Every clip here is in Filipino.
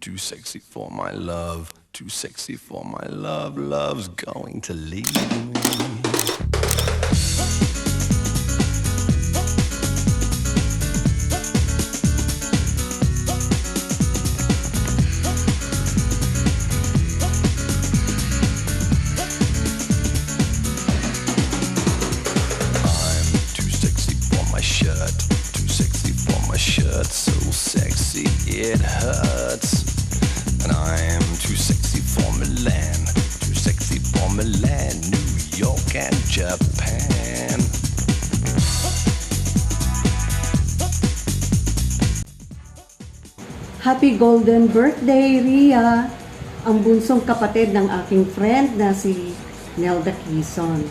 Too sexy for my love, too sexy for my love, love's going to leave me. So sexy it hurts, and I'm too sexy for Milan, too sexy for Milan, New York and Japan. Happy golden birthday, Ria! Ang bunsong kapatid ng aking friend na si Nelda Quezon.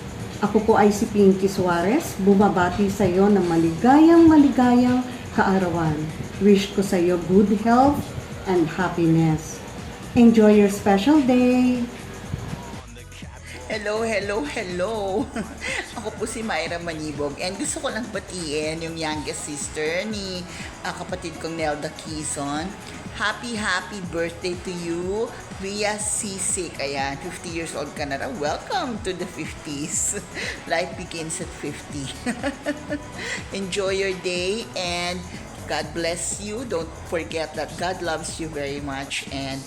Ako po ay si Pinky Suarez, bumabati sa iyo ng maligayang kaarawan. Wish ko sa iyo good health and happiness. Enjoy your special day! Hello, hello, hello. Ako po si Myra Manibog and gusto ko lang batiin yung youngest sister ni kapatid kong Nelda Quezon. Happy birthday to you, Ria Sisik. Ayan, 50 years old ka na raw. Welcome to the 50s. Life begins at 50. Enjoy your day and God bless you. Don't forget that God loves you very much and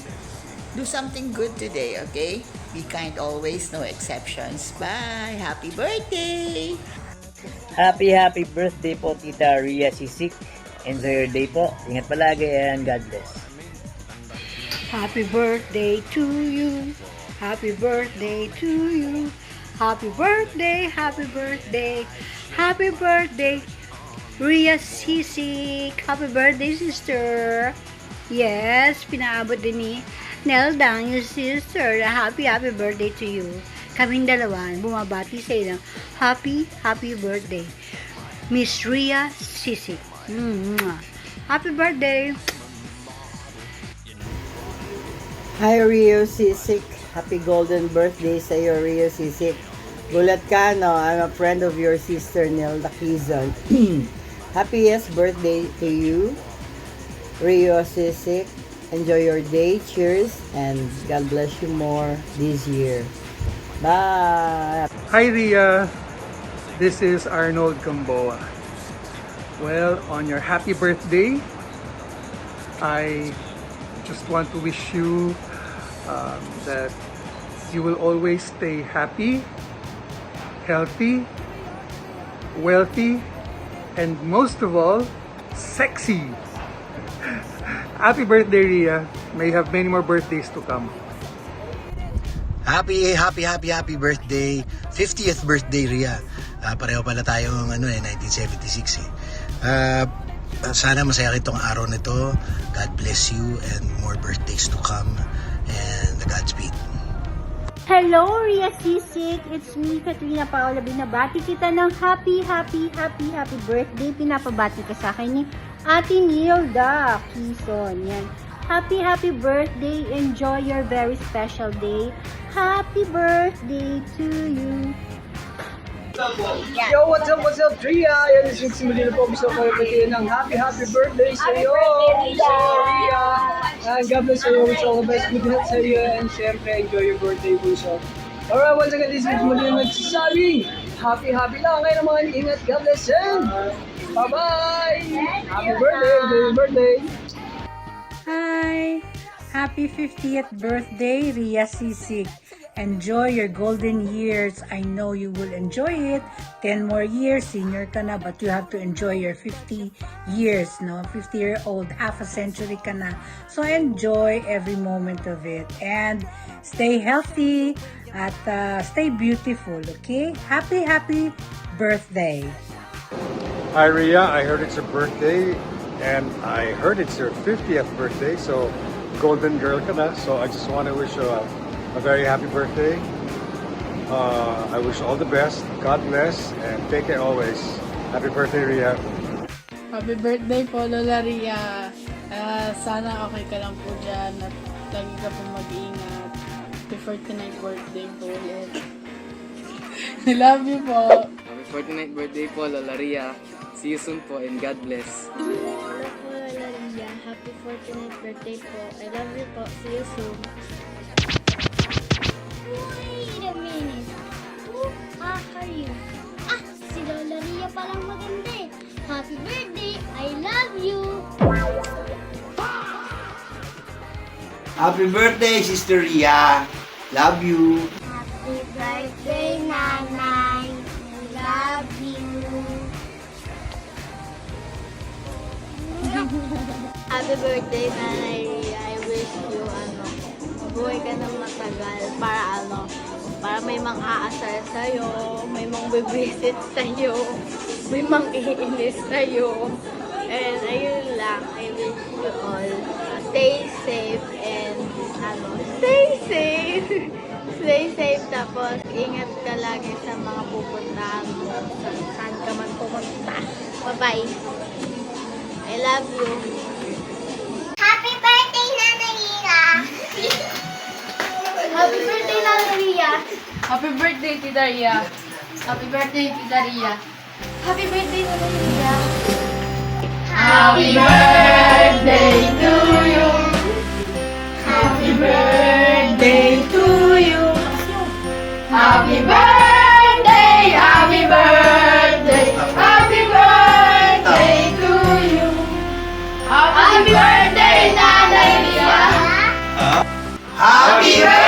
do something good today, okay? Be kind always, no exceptions. Bye! Happy birthday! Happy birthday po, Tita Ria Sisik. Enjoy your day po. Ingat palagi and God bless. Happy birthday to you. Happy birthday to you. Happy birthday, happy birthday. Happy birthday, Ria Sisik. Happy birthday, sister. Yes, pinaabot din ni Nelda, yung sister. Happy birthday to you. Kaming dalawa, bumabati sa iyo ng happy birthday. Miss Ria Sisik. Happy birthday. Hi Rio Sisik. Happy golden birthday sa iyo, Rio Sisik. Gulat ka, no? I'm a friend of your sister, Nelda Quezon. Happiest birthday to you, Rio Sisik. Enjoy your day. Cheers. And God bless you more this year. Bye. Hi Ria, this is Arnold Gamboa. Well, on your happy birthday, I just want to wish you that you will always stay happy, healthy, wealthy, and most of all, sexy. Happy birthday, Ria. May you have many more birthdays to come. Happy birthday. 50th birthday, Ria. Pareho pala tayong 1976 eh. Sana masaya kitong araw nito. God bless you and more birthdays to come. And Godspeed. Hello, Ria Sisik. It's me, Katrina Paola. Binabati kita ng happy birthday. Pinapabati ka sa akin ni Ate Nilda Quezon. Yan. Happy birthday. Enjoy your very special day. Happy birthday to you. Yo, what's up, Tria? Yan, simuli na po. Gusto ko yung ng happy birthday sa iyo. Ria. And God bless you. Wish all the best. Good health sa iyo. And syempre, enjoy your birthday, Buso. Alright, once again, this is muli na nagsasabing happy lang. Ngayon naman, ingat. God bless you. Bye-bye. Happy birthday. Enjoy your birthday. Hi! Happy 50th birthday, Ria Sisik. Enjoy your golden years. I know you will enjoy it. 10 more years, senior ka na, but you have to enjoy your 50 years, no? 50-year-old, half a century ka na. So enjoy every moment of it. And stay healthy at stay beautiful, okay? Happy birthday. Hi Ria, I heard it's your birthday and I heard it's your 50th birthday, so golden girl ka na. So I just want to wish you a very happy birthday. I wish you all the best. God bless and take care always. Happy birthday, Ria. Happy birthday po, Lola Ria. Sana okay ka lang po dyan at lagi ka po mag-iingat. Happy 49th birthday po ulit. I love you po. Happy 49th birthday po, Lola Ria. See you soon po and God bless. Hello po, Lola Ria. Happy 49th birthday po. I love you po. See you soon. Wait a minute. Who are you? Si Lola Ria palang maganda eh. Happy birthday. I love you. Happy birthday, Sister Ria. Love you. Happy birthday, Nanay. I love you. Happy birthday, Nanay Ria. I wish you, mabuhay ka ng matagal para may mang aasar sa'yo, may mang bibisit sa'yo, may mang iinis sa'yo. And ayun lang, I wish you all stay safe and stay safe tapos ingat ka lagi sa mga pupuntahan mo, saan ka man pumunta. Bye-bye. I love you. Happy birthday, Nana Ria! Happy birthday, Nana Ria! Happy birthday, Tita Ria. Happy birthday, Tita Ria. Happy birthday, Tita Ria. Happy birthday to you. Happy birthday to you. Happy birthday, happy birthday, happy birthday to you. Happy birthday, Nanay Ria. Happy birthday!